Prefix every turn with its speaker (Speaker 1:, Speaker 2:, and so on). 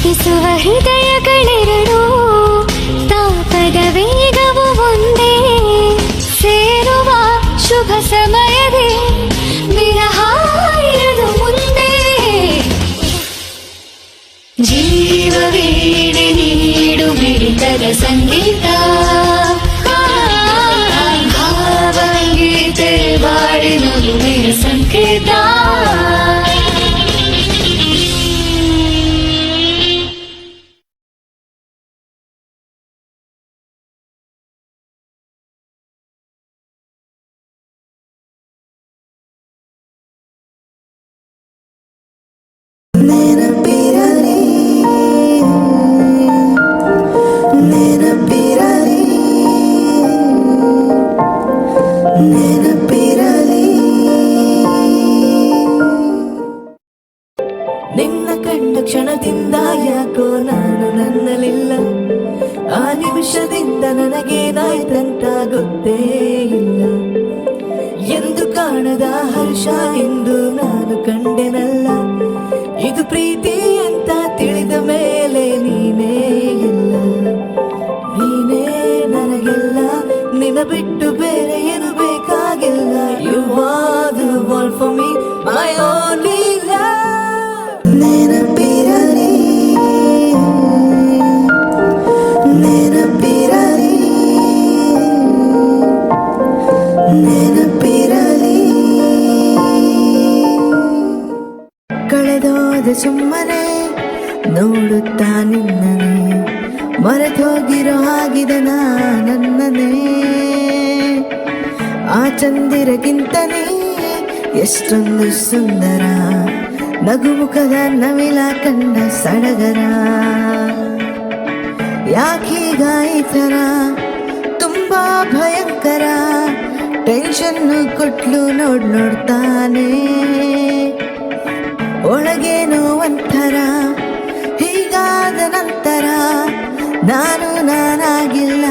Speaker 1: ಪ್ರೀತಿಸುವ ಹೃದಯಗಳೆರಡು ತಾಪದ ವೇಗವು ಒಂದೇ ಸೇರುವ ಶುಭ ಸಮಯದೇ ವಿರಹ ಇರದು ಮುಂದೆ ಜೀವವೀಣೆ ನೀಡು ಮಿಡಿತದ ಸಂಗೀತ ಭಾವಗೀತೆ ಬಾಡಿ ನಗುವಿನ ಸಂಕೇತ
Speaker 2: ನಿನ್ನ ಕಂಡ ಕ್ಷಣದಿಂದ ಯಾಕೋ ನಾನು ನನ್ನಲಿಲ್ಲ ಆ ನಿಮಿಷದಿಂದ ನನಗೇನಾಯ್ತಂತ ಗೊತ್ತೇ ಇಲ್ಲ ಎಂದು ಕಾಣದ ಹರ್ಷ ಎಂದು ನಾನು ಕಂಡೆನಲ್ಲ ಇದು ಪ್ರೀತಿ ಅಂತ ತಿಳಿದ ಮೇಲೆ ನೀನೇ ಇಲ್ಲ ನೀನೇ ನನಗೆಲ್ಲ ನಿನ್ನ ಬಿಟ್ಟು ಬೇರೆ ಏನು ಬೇಕಾಗಿಲ್ಲ you are the one for me my only love ನೆನಪಿರಲಿ ನೆನಪಿರಲಿ ನೆನಪಿರಲಿ ಕಳೆದೋದ ಸುಮ್ಮನೆ ನೋಡುತ್ತಾ ನಿನ್ನನೆ ಮರೆತೋಗಿರೋ ಆಗಿದನ ನನ್ನನೇ ಆ ಚಂದಿರಗಿಂತನೇ ಎಷ್ಟೊಂದು ಸುಂದರ ನಗುಮುಖದ ನವಿಲ ಕಂಡ ಸಡಗರ ಯಾಕೀಗ ಈ ಥರ ತುಂಬಾ ಭಯಂಕರ ಟೆನ್ಷನ್ನು ಕೊಟ್ಲು ನೋಡ್ತಾನೆ ಒಳಗೇನೋ ಒಂಥರ ಹೀಗಾದ ನಂತರ ನಾನಾಗಿಲ್ಲ